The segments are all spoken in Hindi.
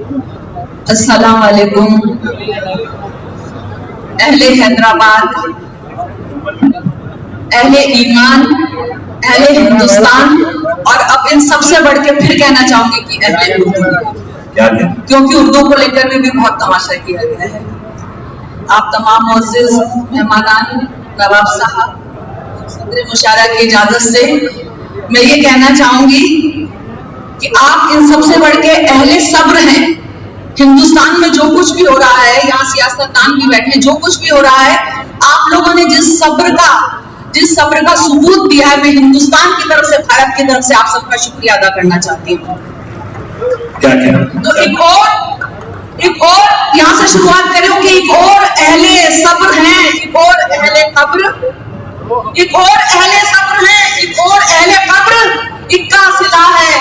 अस्सलाम वालेकुम। अहले हैदराबाद, अहले ईमान, अहले हिंदुस्तान, और अब इन सबसे बढ़ के फिर कहना चाहूंगी कि अहले उर्दू, क्योंकि उर्दू को लेकर भी बहुत तमाशा किया गया है। आप तमाम मोअज़्ज़िज़ मेहमानान, नवाब साहब, सदर मुशारा की इजाजत से मैं ये कहना चाहूंगी कि आप इन सबसे बढ़ के अहले सब्र हैं। हिंदुस्तान में जो कुछ भी हो रहा है, यहाँ सियासतदान भी बैठे, जो कुछ भी हो रहा है, आप लोगों ने जिस सब्र का सबूत दिया है, मैं हिंदुस्तान की तरफ से, भारत की तरफ से आप सबका शुक्रिया अदा करना चाहती हूँ। तो एक और यहाँ से शुरुआत करें कि एक और अहले सब्र हैं, एक और अहले कब्र, एक और अहले सब्र हैं, एक और अहले कब्र। इक्का सिला है,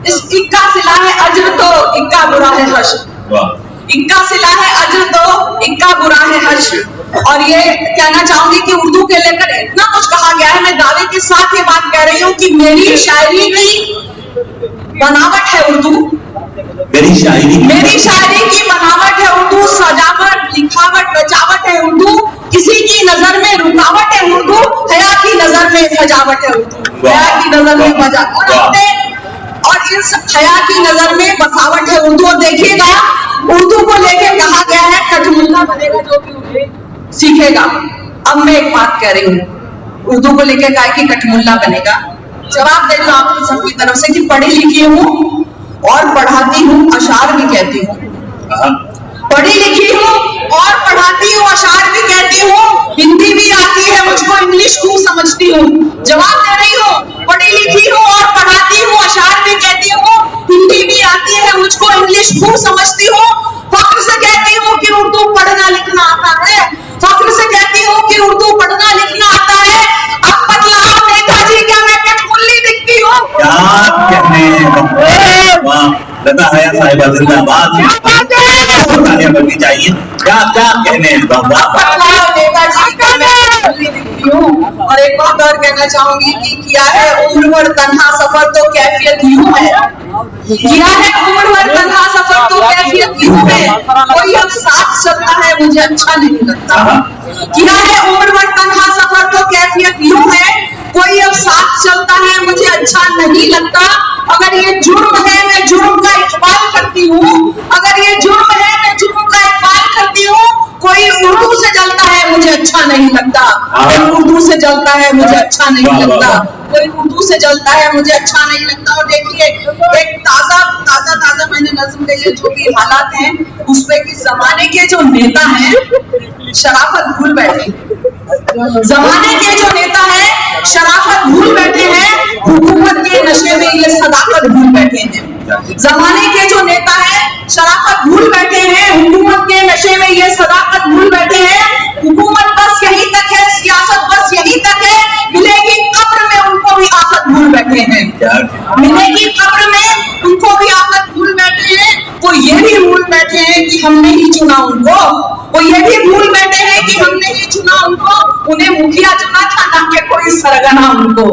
इस इक्का सिला है अज्र तो इक्का बुरा है हश्र। इक्का सिला है अज्र तो इक्का बुरा है हश्र। और ये कहना चाहूंगी कि उर्दू के लेकर इतना कुछ कहा गया है, मैं दावे के साथ ये बात कह रही हूँ कि मेरी शायरी की बनावट है उर्दू, मेरी शायरी की बनावट है उर्दू, सजावट, लिखावट, रचावट है उर्दू, किसी की नजर में रुकावट है उर्दू, हया की नजर में सजावट है उर्दू, हया की नजर में और इन सब हया की नजर में बसावट है उर्दू। और देखिएगा, उर्दू को लेके कहा गया है कठमुल्ला बनेगा जो भी उर्दू सीखेगा। अब मैं एक बात कह रही हूँ, उर्दू को लेके कहा कि कठमुल्ला बनेगा, जवाब दे दो आप सबकी तरफ से कि पढ़ी लिखी हूँ और पढ़ाती हूँ, अशार भी कहती हूँ। पढ़ी लिखी हूँ और पढ़ाती हूँ, अशार भी कहती हूँ, हिंदी भी आती है मुझको, इंग्लिश खूब समझती हूँ। जवाब दे रही हूँ, पढ़ी लिखी हूँ और पढ़ाती हूँ, अशार भी कहती हूँ, हिंदी भी आती है मुझको, इंग्लिश खूब समझती हूँ। फख्र से कहती हूँ कि उर्दू पढ़ना लिखना आता है, फख्र से कहती हूँ कि उर्दू पढ़ना लिखना आता है। अब बतलाओ नेताजी, क्या मैं कठमुल्ली दिखती हूँ? लता हया साहिबा जिंदाबाद करनी चाहिए। क्या क्या कहने हैं नेताजी का मैं कठमुल्ली दिखती हूँ। और एक बात और कहना चाहूंगी कि किया है उम्र भर तन्हा सफर तो कैफियत यूं है, किया है उम्र भर तन्हा सफर तो कैफियत यूं है, कोई अब साथ चलता है मुझे अच्छा नहीं लगता। किया है उम्र भर तन्हा सफर तो कैफियत यूं है, कोई अब साथ चलता है मुझे अच्छा नहीं लगता। अगर ये जुर्म है मैं जुर्म का इकबाल करती हूँ, अगर ये जुर्म है मैं जुर्म का इकबाल करती हूँ। कोई उर्दू से जलता है मुझे अच्छा नहीं लगता, कोई उर्दू से जलता है मुझे अच्छा नहीं लगता, कोई उर्दू से जलता है मुझे अच्छा नहीं लगता। और देखिए, एक ताजा मैंने नज्म के लिए जो भी हालात हैं उस पे कि जमाने के जो नेता हैं शराफत भूल बैठे, जमाने के जो नेता हैं शराफत भूल बैठे हैं, हुकूमत के नशे में ये सदाकत भूल बैठे हैं। जमाने के जो नेता हैं शराफत भूल बैठे हैं, हुकूमत के नशे में ये सदाकत भूल बैठे हैं। हुकूमत बस यहीं तक है, सियासत बस यहीं तक है, मिलेगी कब्र में उनको भी आफत भूल बैठे हैं, मिलेगी कब्र में उनको भी आफत भूल बैठे हैं। वो ये भी भूल बैठे हैं कि हमने ही चुना उनको, वो ये भी भूल बैठे हैं कि हमने ही चुना उनको। उन्हें मुखिया चुना था ना कि कोई सरगना उनको,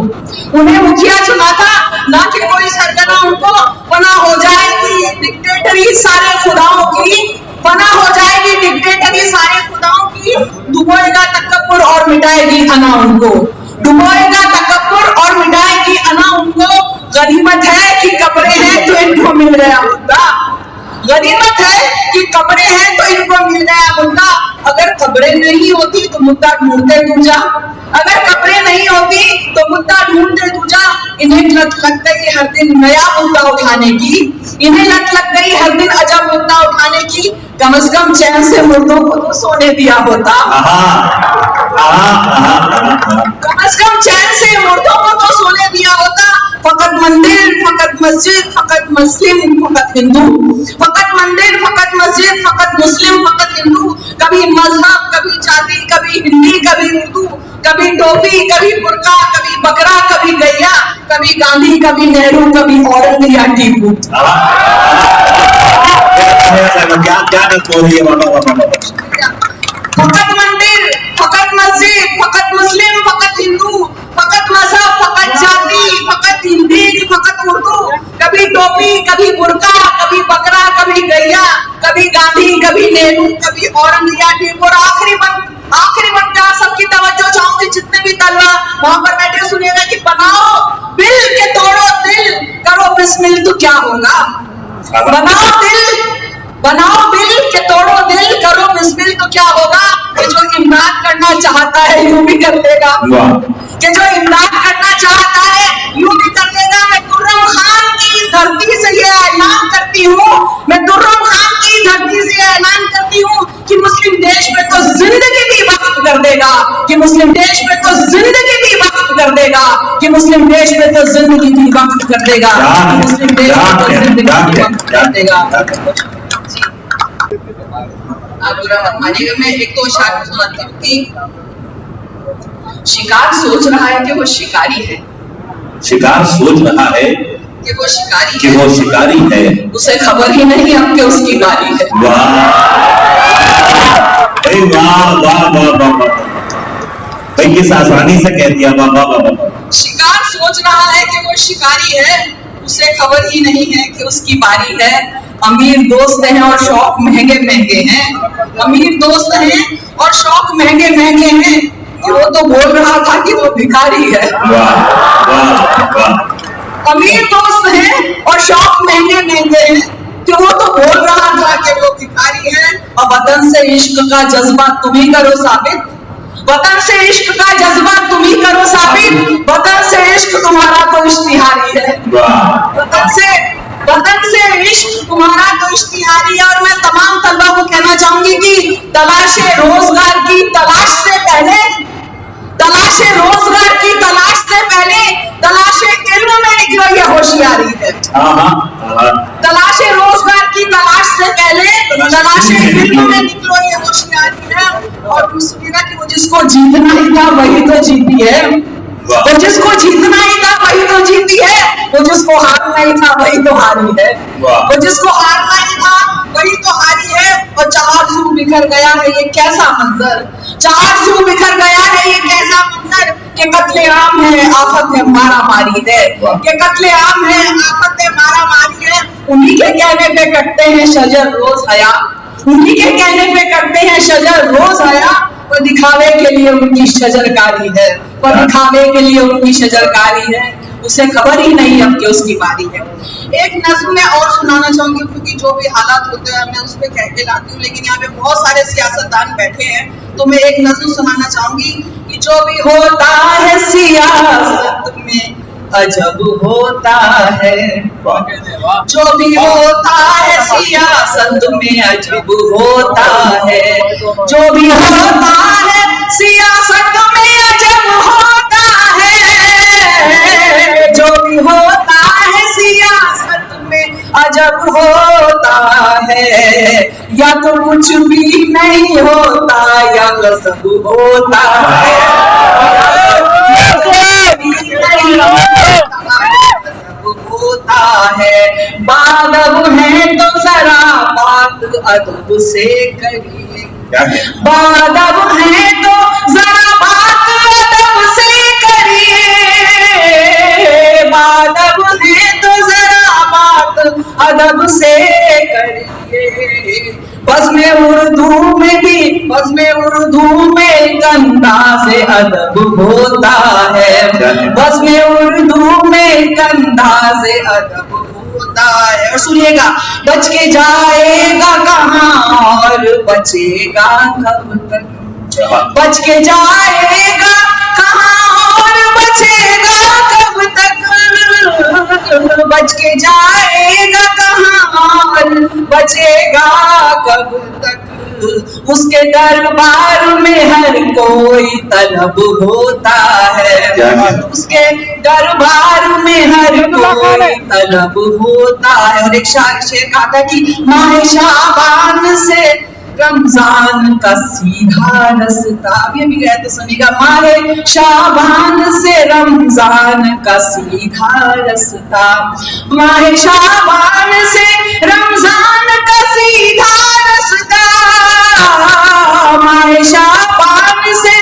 उन्हें मुखिया चुना था ना कि कोई सरगना उनको। बना हो जाएगी डिक्टेटरी सारे खुदाओं की, बना हो जाएगी डिक्टेटरी सारे खुदाओं की, डुबोएगा तकब्बुर और मिटाएगी अना उनको, डुबोएगा तकब्बुर और मिटाएगी अना उनको। गनीमत है कि कब्रें हैं तो इनको मिल गया मुद्दा, गनीमत है कि कब्रें हैं तो इनको मिल गया मुद्दा। अगर कब्रें नहीं होती तो मुद्दा ढूंढते दूजा, अगर कब्रें नहीं होती तो मुद्दा ढूंढते दूजा। इन्हें लत लग गई हर दिन नया मुद्दा उठाने की, इन्हें लत लग गई हर दिन अजब मुद्दा उठाने की। कम से कम चैन से मुर्दों को तो सोने दिया होता, कम से कम चैन से मुर्दों को तो सोने दिया होता। फकत मंदिर, फकत मस्जिद, फकत मुस्लिम, फकत हिंदू, फकत मंदिर, फकत मस्जिद, फकत मुस्लिम, फकत हिंदू। कभी मजहब, कभी जाति, कभी हिंदी, कभी उर्दू, कभी टोपी, कभी बुर्का, कभी बकरा, कभी गैया, कभी गांधी, कभी नेहरू, कभी औरंग या टीपू। फकत मंदिर, फकत मस्जिद, फकत मुस्लिम, फकत हिंदू, फकत मजहब, फकत जाति, फकत फकत हिंदी कि फकत उर्दू, कभी टोपी, कभी बुर्का, कभी बकरा, कभी गैया, कभी गांधी, कभी नेहरू, कभी औरंगजेब। और आखिरी बनकर सबकी तवज्जो चाहूंगी, जितने भी तलवा वहां पर बैठे सुनिएगा कि बनाओ बिल के तोड़ो दिल, करो बिस्मिल तो क्या होगा। बनाओ बिल के तोड़ो दिल, करो बिस्मिल तो क्या होगा। कि जो इमदाद करना चाहता है यूं भी कर लेगा, कि जो इमदाद करना चाहता है यूं भी कर लेगा। मैं खुर्रम खान की धरती से ये ऐलान करती हूँ, मैं खुर्रम खान की धरती से ऐलान करती हूँ कि मुस्लिम देश में तो जिंदगी भी वक्त कर देगा, कि मुस्लिम देश में तो जिंदगी भी वक्त कर देगा, कि मुस्लिम देश में तो जिंदगी भी वक्त कर देगा, मुस्लिम देश में तो जिंदगी भी वक्त कर देगा। आप बुरा मत मानिएगा, मैं एक दो शायद सुनाती हूँ कि शिकार सोच रहा है कि वो शिकारी है, शिकार सोच रहा है कि वो शिकारी कि वो शिकारी है, उसे खबर ही नहीं अब कि उसकी बारी है। वाह वाह वाह वाह वाह, भाई किस आसानी से कह दिया, वाह वाह वाह। शिकार सोच रहा है कि वो शिकारी है, उसे खबर ही नहीं है कि उसकी बारी है। अमीर दोस्त हैं और शौक महंगे महंगे हैं, अमीर दोस्त हैं और शौक महंगे महंगे हैं, कि वो तो बोल रहा था कि वो भिखारी है। वाह वाह वाह। अमीर दोस्त हैं और शौक महंगे महंगे हैं, कि वो तो बोल रहा था कि वो भिखारी है। और वतन से इश्क का जज्बा तुम ही करो साबित, वतन से इश्क का जज्बा तुम ही करो साबित, वतन से इश्क तुम्हारा तो इश्तिहारी है, वतन से इश्क तुम्हारा तो इश्तिहारी है। और मैं तमाम तलबा को कहना चाहूंगी कि तलाशे रोजगार की तलाश से पहले, तलाशे रोजगार की तलाश से पहले, तलाशे इल्म में निकलो ये होशियारी है। तलाशे रोजगार की तलाश से पहले, तलाशे इल्म में निकलो ये होशियारी है। और सुनिएगा कि वो जिसको जीतना ही था वही तो जीती है, वो जिसको जीतना ही था वही तो जीती है, वो जिसको हारना ही था वही तो हारी है, वो जिसको हारना ही था वही तो हारी है। और चार सू बिखर गया है ये कैसा मंजर, चार सू बिखर गया है ये कैसा मंजर, कि कत्ले आम है आफत है मारा मारी है, कि कत्ले आम है आफत है मारा मारी है। उन्हीं के कहने पे कटते हैं शजर रोज हया, उन्हीं के कहने पे करते हैं शजर रोज हया। वो दिखावे के लिए उनकी शजरकारी है, वो दिखावे के लिए उनकी शजरकारी है, उसे खबर ही नहीं अब कि उसकी बारी है। एक नज़्म मैं और सुनाना चाहूंगी, क्योंकि जो भी हालात होते हैं मैं उस पर कह के लाती हूँ, लेकिन यहाँ पे बहुत सारे सियासतदान बैठे हैं, तो मैं एक नज़्म सुनाना चाहूंगी कि जो भी होता है सियासत में अजब होता है, जो भी होता है सियासत में अजब होता है, जो भी होता है सियासत में अजब होता है, जो भी होता है सियासत में अजब होता है। या तो कुछ भी नहीं होता या गजब होता है, होता है। बादब है तो जरा बात अदब से करिए, बादब है तो जरा बात अदब से करिए, बादब है तो जरा बात अदब से करिए। बज़्म उर्दू में भी, बज़्म उर्दू में एक अंदाज़ अदब होता है, बज़्म उर्दू में एक अंदाज़ अदब होता है। और सुनिएगा, बच के जाएगा कहाँ और बचेगा कब तक, बच के जाएगा कहाँ और बचेगा कब तक, बच के जाएगा कहाँ और बचेगा कब तक। उसके दरबार में हर कोई तलब होता है, उसके दरबार में हर कोई तलब होता है। और एक शेर कहा था कि माह शाबान से रमजान का सीधा रास्ता, अभी अभी गए तो सुनिएगा, माह शाबान से रमजान का सीधा रास्ता, माह शाबान से रमजान का सीधा रास्ता, माह शाबान से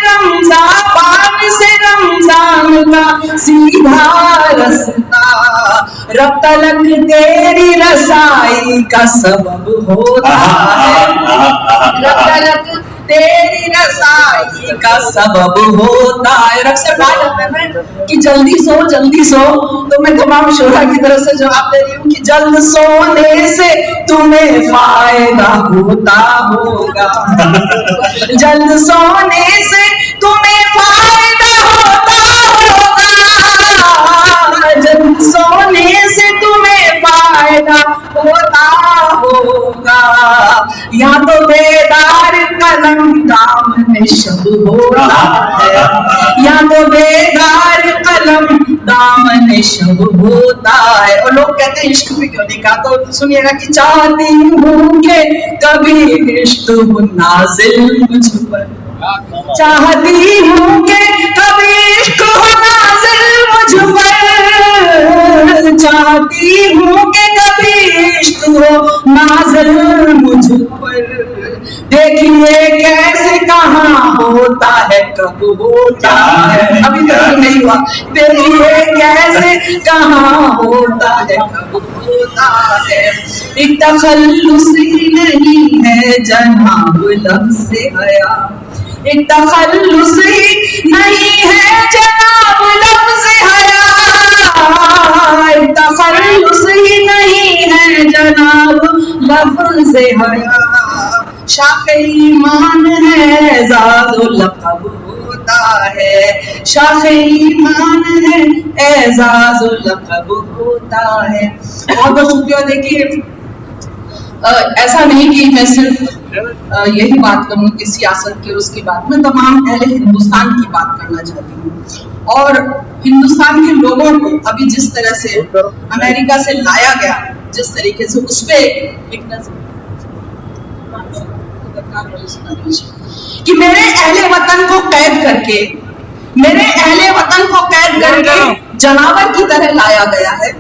रमजान का सीधा रास्ता। रब तलक तेरी रसाई का सबब होता है, रब तलक तेरी रसाई का सबब होता है। अक्सर कहा जाता है कि जल्दी सो, तो मैं तमाम शोरा की तरफ से जवाब दे रही हूँ कि जल्द सोने से तुम्हें फायदा होता होगा, जल्द सोने से तुम्हें फायदा होता होगा, जल्द सोने से तुम्हें फायदा होता होगा। या तो बेदार कलम दामन शब होता है, या तो बेदार कलम दामन शब होता है। और लोग कहते हैं इश्क में क्यों नहीं कहा, तो सुनिएगा कि चाहती हूँ कि कभी इश्क हो नाज़िल मुझ पर, चाहती हूँ कि कभी इश्क हो नाज़िल मुझ पर, चाहती हूँ कि कभी इश्क हो नाज़िल मुझ पर। देखिए कैसे कहाँ होता है, कब होता है, अभी तक नहीं हुआ। देखिए कैसे कहाँ होता है, कब होता है। एक तखल्लुस ही नहीं है जनाब लफ्ज़ हया, एक तखल्लुस ही नहीं है जनाब लफ्ज़ हया, एक तखल्लुस ही नहीं है जनाब लफ्ज़ हया। शाख ईमान है एज़ाज़ लक़ब होता है, शाख ईमान है एज़ाज़ लक़ब होता है। बहुत बहुत शुक्रिया। देखिए ऐसा नहीं कि मैं सिर्फ यही बात करूँ कि सियासत की और उसकी बात, मैं तमाम अहले हिंदुस्तान की बात करना चाहती हूँ। और हिंदुस्तान के लोगों को अभी जिस तरह से अमेरिका से लाया गया, जिस तरीके से उस पर एक नजर कि मेरे अहले वतन को कैद करके, मेरे अहले वतन को कैद करके जनावर की तरह लाया गया है,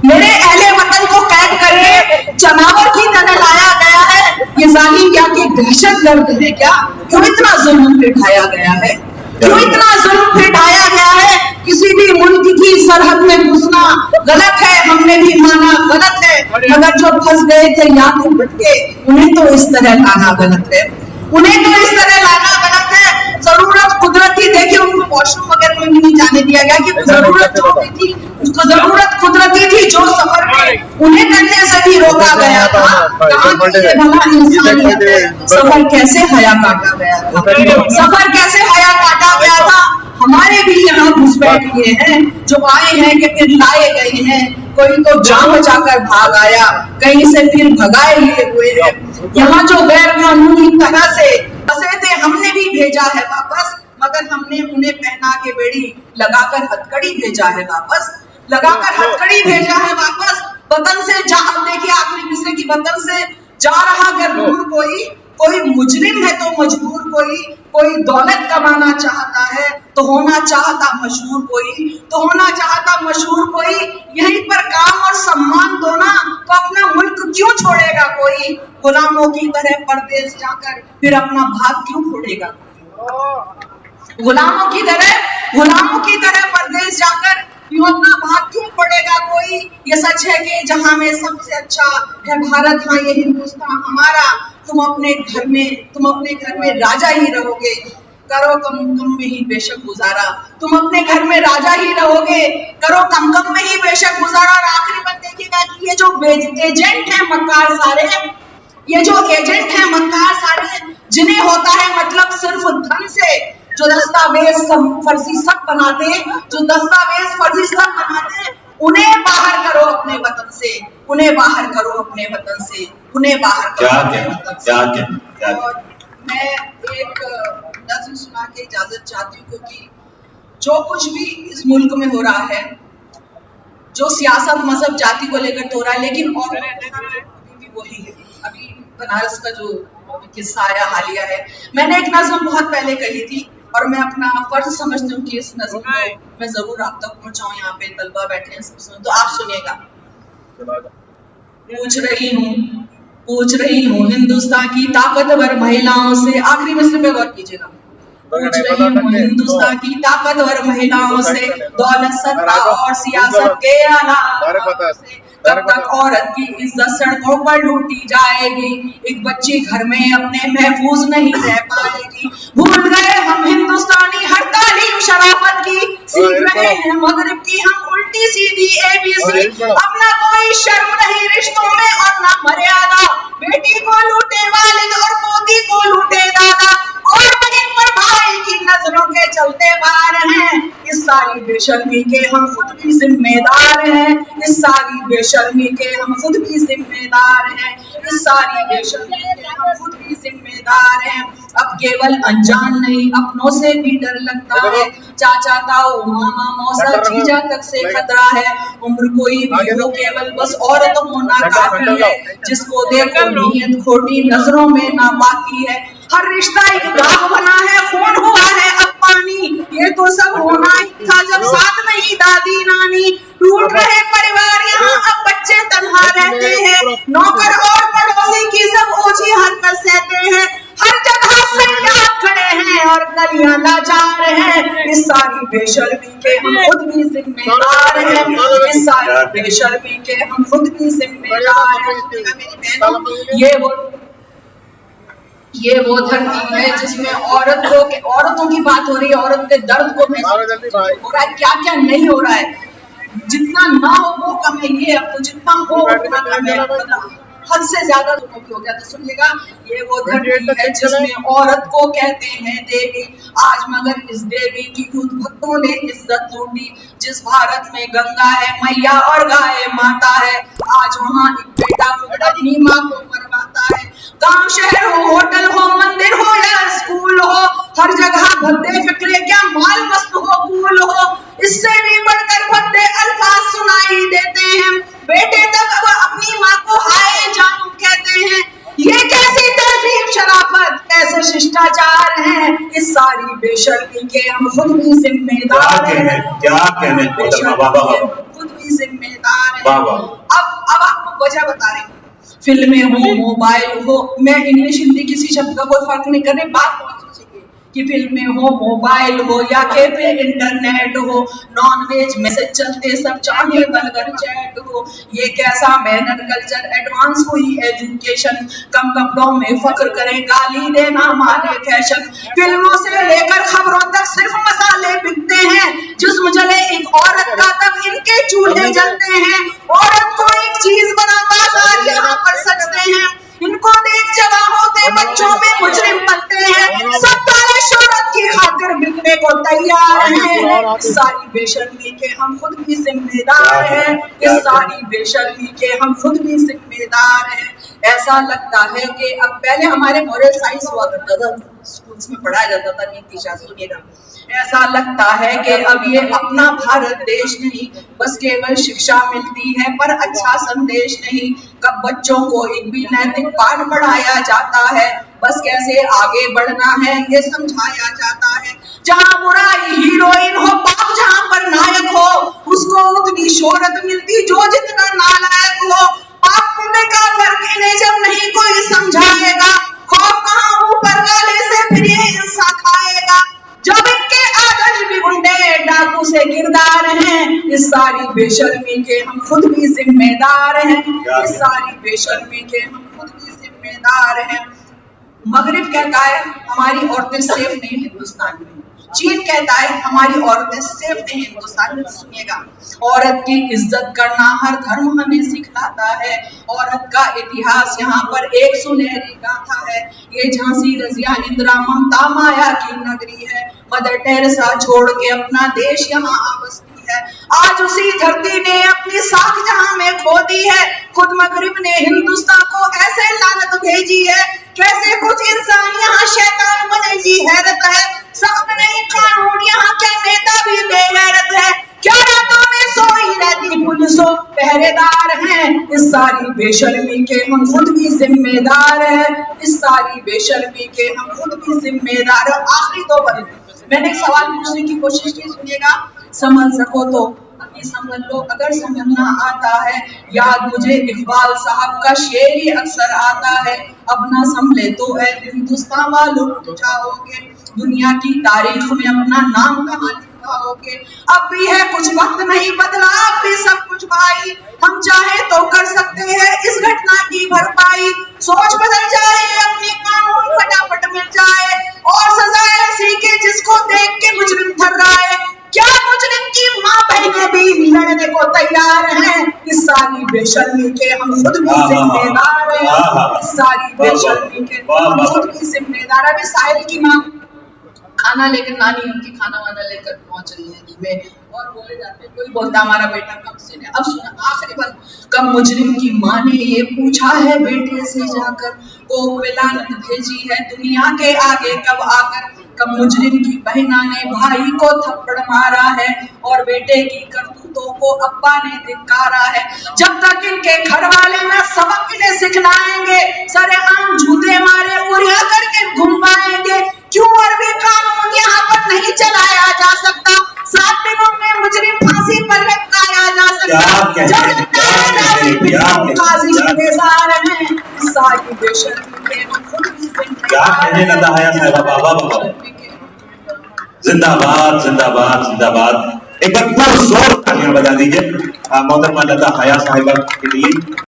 मेरे अहले वतन को कैद करके जनावर की तरह लाया गया है। ये जालिम क्या कि दहशतगर्द है क्या? क्यों इतना जुल्म फिटाया गया है, क्यों इतना जुल्म फिटाया गया है? किसी भी मुल्क की सरहद में घुसना गलत है, हमने भी माना गलत है, मगर जो फंस गए थे याद भटके, उन्हें तो इस तरह लाना गलत है, उन्हें तो इस तरह लाना गलत है। जरूरत कुदरती, देखिए उनको वॉशरूम वगैरह में भी नहीं जाने दिया गया कि जरूरत जो थी, उसको जरूरत कुदरती थी, जो सफर में उन्हें करने से भी रोका गया था। सफर कैसे हया काटा गया था, सफर कैसे हया काटा गया था। हमारे भी यहाँ घुसपैठ हुए हैं, जो आए हैं कि फिर लाए गए हैं, कोई तो जान बचाकर भाग आया, कहीं से फिर भगाए हुए हैं। यहाँ जो गैर कानूनी तरह से बसे थे, हमने भी भेजा है वापस, मगर हमने उन्हें पहना के बेड़ी लगाकर हथकड़ी भेजा है वापस, लगाकर हथकड़ी भेजा है वापस। वतन से जा, देखिए आखिरी मिसरे की, वतन से जा रहा अगर दूर कोई मुजरिम है तो मजबूर कोई दौलत कमाना चाहता है तो होना चाहता मशहूर तो होना चाहता मशहूर कोई, यहीं पर काम और सम्मान दो ना, तो अपना मुल्क क्यों छोड़ेगा कोई? गुलामों की तरह परदेश जाकर फिर अपना भाग क्यों फोड़ेगा? गुलामों की तरह परदेश जाकर क्यों अपना भाग क्यों पड़ेगा कोई? ये सच है कि जहां में सबसे अच्छा है भारत, हाँ ये हिंदुस्तान हमारा। तुम अपने घर में राजा ही रहोगे, करो कम में ही बेशक गुजारा। तुम अपने घर में राजा ही रहोगे, करो कम में ही बेशक गुजारा। और आखिरी बात देखिएगा कि ये जो एजेंट है मक्कार सारे, ये जो एजेंट है मक्कार सारे, जिन्हें होता है मतलब सिर्फ धन से, जो दस्तावेज फर्जी सब बनाते हैं, उन्हें बाहर करो अपने वतन से, उन्हें बाहर करो अपने वतन से, उन्हें बाहर करो अपने वतन से। और मैं एक नज़्म सुना के इजाजत चाहती हूँ, क्योंकि जो कुछ भी इस मुल्क में हो रहा है, जो सियासत मजहब जाति को लेकर हो रहा है, लेकिन और भी वही है। अभी बनारस का जो किस्सा आया हालिया है, मैंने एक नज़्म बहुत पहले कही थी और मैं अपना फर्ज समझती हूँ कि इस नज़्म को मैं जरूर आप तक पहुँचाऊँ। यहाँ पे तलबा बैठे हैं सब, तो आप सुनिएगा। पूछ रही हूँ हिंदुस्तान की ताकतवर महिलाओं से, आखिरी मिसरे पे गौर कीजिएगा, पूछ रही हूँ हिंदुस्तान की ताकतवर महिलाओं से, दौलत सत्ता और सियासत के अलावा तब तक औरत की इज्जत सड़कों पर लूटी जाएगी, एक बच्ची घर में अपने महफूज नहीं रह पाएगी। भूल गए हम हिंदुस्तानी हर तालीम शराफत की, सीख रहे हैं मगरिब की हम उल्टी सीधी ABC। अपना कोई शर्म नहीं रिश्तों में और ना मर्यादा, बेटी को लूटे वालिद और पोती को लूटे दादा, और बहन पर भाई की नजरों के चलते बार हैं। इस सारी बेशर्मी के हम खुद भी जिम्मेदार हैं, इस सारी बेशर्मी के हम खुद भी जिम्मेदार हैं, इस सारी बेशर्मी के हम खुद भी जिम्मेदार हैं। अब केवल अनजान नहीं अपनों से भी डर लगता है, चाचा ताऊ मामा मौसा जीजा तक से खतरा है। उम्र कोई भी हो केवल बस औरत होना काफी है, जिसको देखो नीयत खोटी नजरों में ना पाती है। हर रिश्ता एक दाग बना है, खून हुआ है अब पानी, ये तो सब होना ही था जब साथ नहीं दादी नानी। टूट रहे परिवार यहाँ अब बच्चे तन्हा रहते हैं, नौकर और पड़ोसी की सब ओछी हरकत सहते हैं। हर जगह सैयाद खड़े हैं और गलियां लाचार हैं, इस सारी बेशर्मी के हम खुद भी जिम्मेदार हैं, इस सारी बेशर्मी के हम खुद भी जिम्मेदार हैं। मेरी बहनों, ये वो धरती है जिसमें औरतों की बात हो रही है, औरत के दर्द को महसूस हो रहा है, क्या क्या नहीं हो रहा है। जितना ना हो वो कम है, ये अब तो जितना हो उतना कम है, हद से ज्यादा लोगों की हो गया। तो सुनिएगा, ये वो धरती है जिसमें औरत को कहते हैं देवी, आज मगर इस देवी की खुद भक्तों ने इज्जत लूटी। जिस भारत में गंगा है मैया और गाय माता है, आज वहाँ एक बेटा खुद अपनी माँ को मरवाता है। गांव शहर हो, होटल हो, मंदिर हो या स्कूल हो, हर जगह भद्दे फिक्रे क्या माल मस्त हो कूल हो, इससे भी बढ़कर भद्दे अल्फाज सुनाई देते हैं। बेटे तक अब अपनी माँ को हाय जानू कहते हैं, ये कैसी तहजीब शराफत कैसे शिष्टाचार है, इस सारी बेशर्मी के हम खुद भी जिम्मेदार हैं, क्या कहने खुद भी जिम्मेदार हैं। अब आपको वजह बता रही हूँ, फिल्में हो मोबाइल हो, मैं इंग्लिश हिंदी किसी शब्द का कोई फर्क नहीं कर रही, बात बहुत सोचिए कि फिल्में हो मोबाइल हो या कैफे इंटरनेट हो, नॉनवेज मैसेज चलते सब चाहे बर्गर चैट हो, ये कैसा मैनर कल्चर एडवांस हुई एजुकेशन, कम कपड़ों में फख्र करें गाली देना माने फैशन। फिल्मों से लेकर खबरों तक सिर्फ मसाले बिकते हैं, जिस्म जले एक औरत का तब इनके चूल्हे जलते हैं। औरत को एक चीज बना बाजार यहाँ पर सजते हैं, इनको देख जवा होते बच्चों में मुजरिम बनते हैं, सब तारे शोहरत की खातिर बिकने को तैयार हैं। इस सारी बेशर्मी के हम खुद भी जिम्मेदार हैं, इस सारी बेशर्मी के हम खुद भी जिम्मेदार हैं। ऐसा लगता है कि अब पहले हमारे मोरल साइंस हुआ करता था, स्कूल्स में पढ़ाया जाता था नीति शास्त्र, सुनिएगा, ऐसा लगता है कि अब ये अपना भारत देश नहीं, बस केवल शिक्षा मिलती है पर अच्छा संदेश नहीं। कब बच्चों को एक भी नैतिक पाठ पढ़ाया जाता है, बस कैसे आगे बढ़ना है ये समझाया जाता है। जहाँ बुराई हीरोइन हो, पाप जहाँ पर नायक हो, उसको उतनी शोहरत मिलती जो जितना नालायक हो। पाप पुण्य का फर्क इन्हें जब नहीं कोई समझाएगा, खौफ कहाँ ऊपर वाले से फिर ये इंसान खाएगा। जब इनके आदर्श भी गुंडे डाकू से किरदार हैं, इस सारी बेशर्मी के हम खुद भी जिम्मेदार हैं, इस सारी बेशर्मी के हम खुद भी जिम्मेदार हैं। मगरिब कहता है हमारी औरतें सेफ नहीं हिंदुस्तान में, चीन कहता है हमारी औरतें सेफ नहीं हिंदुस्तान में। सुनिएगा, औरत की इज्जत करना हर धर्म हमें सिखाता है, औरत का इतिहास यहाँ पर एक सुनहरी गाथा है। ये झांसी रजिया इंदिरा ममता माया की नगरी है, मदर टेरेसा छोड़ के अपना देश यहाँ बसती है। आज उसी धरती ने अपनी साख जहाँ में खो दी है, खुद मगरिब ने हिंदुस्तान को ऐसे लानत भेजी है, कैसे कुछ इंसान यहाँ शैतान बने जी हैरत है। सख्त नहीं कानून यहाँ क्या नेता भी बेगैरत है, क्या रातों में सोई रहती पुलिसों पहरेदार हैं। इस सारी बेशर्मी के हम खुद भी जिम्मेदार हैं, इस सारी बेशर्मी के हम खुद भी जिम्मेदार हैं। आखिरी 2 बार मैंने एक सवाल पूछने की कोशिश की, सुनिएगा, समझ सको तो अभी समझ लो, अगर समझना आता है याद मुझे इकबाल साहब का शेर ही अक्सर आता है, अब ना संभले तो है हिंदुस्तान वालों जाओगे। दुनिया की तारीख में अपना नाम कहाँ लिखवाओगे। अब भी है कुछ वक्त नहीं बदला, अब भी सब कुछ भाई, हम चाहे तो कर सकते हैं इस घटना की भरपाई। सोच बदल जाए, अपनी कानून फटाफट मिल जाए और सजा ऐसी के जिसको देख के मुजरिम थर्राए। क्या मुजरिम की माँ बहनें भी लड़ने को तैयार हैं? इस सारी बेशर्मी के हम खुद भी जिम्मेदार हैं, इस सारी बेशर्मी के हम खुद भी जिम्मेदार। अभी साहिल की माँ खाना लेकर, नानी उनकी खाना वाना लेकर पहुंच रही है में और बोले जाते, कोई बोलता हमारा बेटा कब से ने। अब सुना आखिरी बार, कब मुजरिम की माँ ने ये पूछा है बेटे से जाकर, वो विलानत भेजी है दुनिया के आगे कब आकर। कब मुजरिम की बहना ने भाई को थप्पड़ मारा है और बेटे की करतूतों को अब्बा ने धिक्कारा है। जब तक इनके घर वाले ना सबक इन्हें सिखलाएंगे, सरेआम जूते मारे उड़िया करके घुमाएंगे। क्यों अरबी कानून यहाँ पर नहीं चलाया जा सकता? 7 दिनों में मुजरिम फांसी पर लटकाया जा सकता। जिंदाबाद जिंदाबाद जिंदाबाद। एक बार पुरजोर तालियां बजा दीजिए मोहतरमा लता हया साहिबा के लिए।